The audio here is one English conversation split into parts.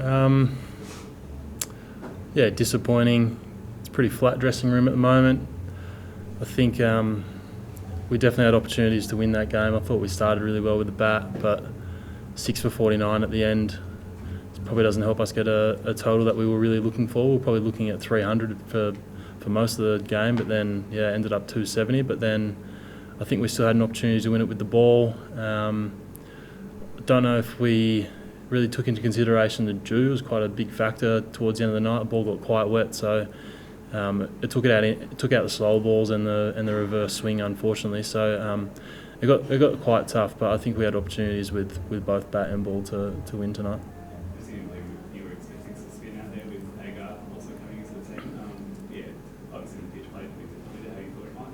Um, yeah, disappointing. It's a pretty flat dressing room at the moment. I think we definitely had opportunities to win that game. I thought we started really well with the bat, but 6 for 49 at the end probably doesn't help us get a total that we were really looking for. We were probably looking at 300 for most of the game, but then ended up 270. But then I think we still had an opportunity to win it with the ball. I don't know if we really took into consideration the dew. It was quite a big factor towards the end of the night. The ball got quite wet, so it took out the slow balls and the reverse swing, unfortunately. So it got quite tough, but I think we had opportunities with both bat and ball to win tonight. Presumably you were expecting some spin out there with Agar also coming into the team. Obviously the pitch played with how you thought it might.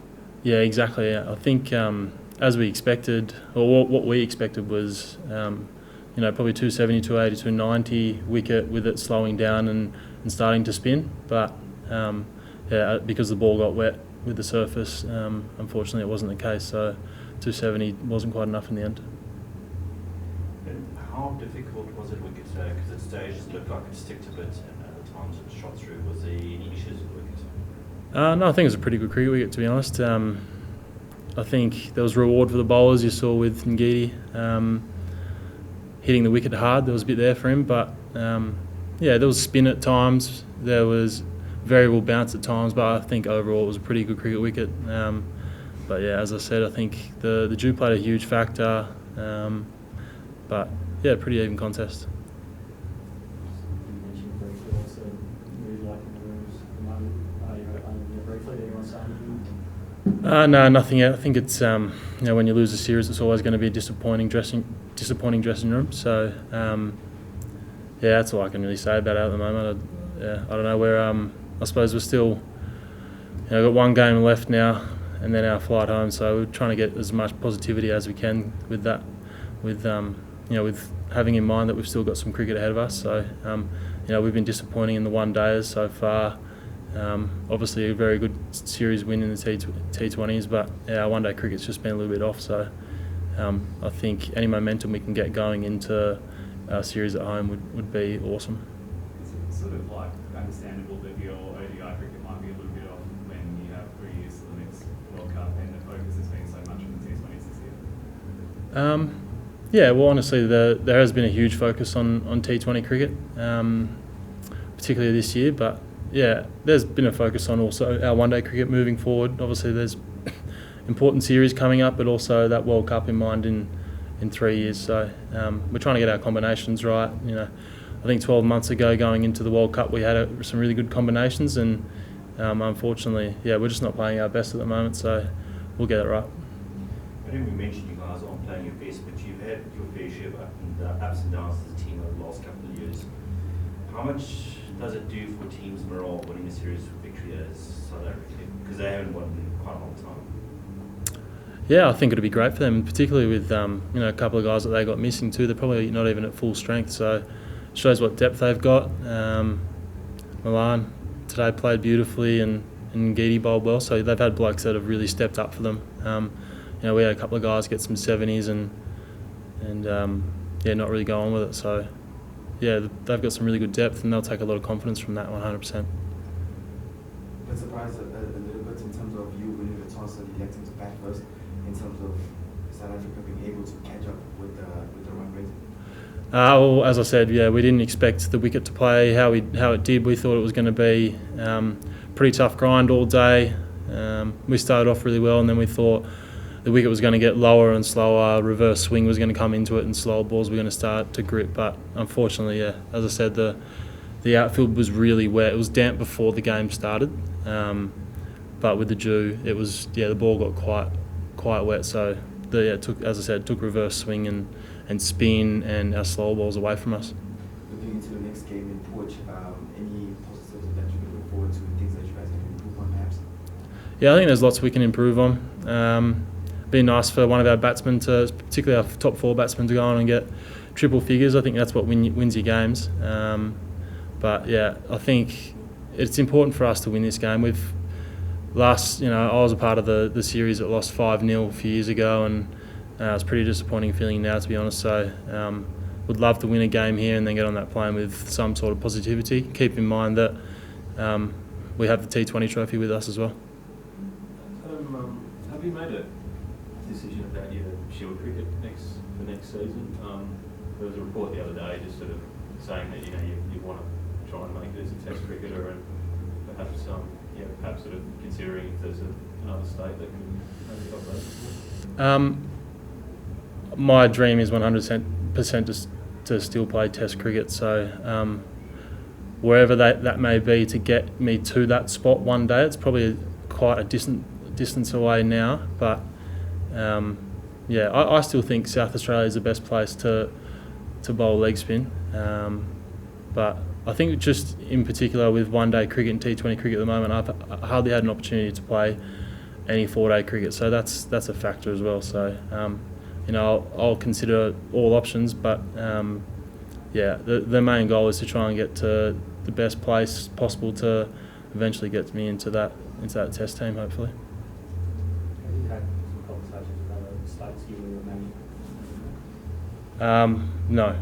Yeah, exactly. I think as we expected, or what we expected was probably 270, 280, 290 wicket with it slowing down and starting to spin. But because the ball got wet with the surface, unfortunately it wasn't the case. So 270 wasn't quite enough in the end. And how difficult was it wicket? Because at stages it looked like it sticked a bit, and at times it shot through. Was there any issues with wicket? No, I think it was a pretty good cricket wicket, to be honest. I think there was reward for the bowlers. You saw with Ngidi hitting the wicket hard. There was a bit there for him, but there was spin at times. There was variable bounce at times, but I think overall it was a pretty good cricket wicket. But as I said, I think the dew played a huge factor. But pretty even contest. You mentioned briefly also really liking the rooms at the moment. Are you briefly anyone saying? No, nothing yet. I think it's when you lose a series, it's always going to be a disappointing dressing room. So that's all I can really say about it at the moment. I don't know where. I suppose we're still got one game left now, and then our flight home. So we're trying to get as much positivity as we can with that. With having in mind that we've still got some cricket ahead of us. So we've been disappointing in the one days so far. Obviously a very good series win in the T20s, but our one day cricket's just been a little bit off. So I think any momentum we can get going into our series at home would be awesome. It's sort of like understandable that your ODI cricket might be a little bit off when you have 3 years to the next World Cup and the focus has been so much on the T20s this year. Well, honestly, there has been a huge focus on T20 cricket, particularly this year. But there's been a focus on also our one-day cricket moving forward. Obviously, there's important series coming up, but also that World Cup in mind in 3 years. So we're trying to get our combinations right. I think 12 months ago, going into the World Cup, we had some really good combinations, and unfortunately, we're just not playing our best at the moment. So we'll get it right. I think we mentioned you guys aren't playing your best, but you've had your fair share of ups and downs as a team over the last couple of years. How much does it do for teams' morale winning a series victory as South Africa? Because they haven't won in quite a long time. I think it'd be great for them, particularly with a couple of guys that they got missing too. They're probably not even at full strength, so it shows what depth they've got. Milan today played beautifully, and Ngidi bowled well, so they've had blokes that have really stepped up for them. We had a couple of guys get some 70s and not really go on with it. So they've got some really good depth, and they'll take a lot of confidence from that 100%. But surprised a little bit in terms of you winning the toss and electing to bat first, in terms of South Africa being able to catch up with the run rate? As I said, we didn't expect the wicket to play how it did. We thought it was going to be pretty tough grind all day. We started off really well, and then we thought the wicket was going to get lower and slower, reverse swing was going to come into it, and slow balls were going to start to grip. But unfortunately, as I said, the outfield was really wet. It was damp before the game started, but with the dew, it was the ball got quite wet. So it took reverse swing and spin and our slow balls away from us. Looking into the next game in Port, any positives that you can look forward to, things that you guys can improve on perhaps? I think there's lots we can improve on. Be nice for one of our batsmen particularly our top 4 batsmen, to go on and get triple figures. I think that's what wins your games. I think it's important for us to win this game. I was a part of the series that lost 5-0 a few years ago, and it's pretty disappointing feeling now, to be honest. So would love to win a game here and then get on that plane with some sort of positivity. Keep in mind that we have the T20 trophy with us as well. Have you made a decision about your Shield cricket for next season? There was a report the other day just sort of saying that you want to try and make it as a Test cricketer, and perhaps perhaps sort of considering if there's another state that can maybe help that. My dream is 100% to still play Test cricket. So wherever that may be to get me to that spot one day, it's probably quite a distance away now. But I still think South Australia is the best place to bowl leg spin. But I think just in particular with one-day cricket and T20 cricket at the moment, I've hardly had an opportunity to play any 4-day cricket, so that's a factor as well. So I'll consider all options, but the main goal is to try and get to the best place possible to eventually get me into that Test team, hopefully. Have you had some conversations with other states you were managing? No.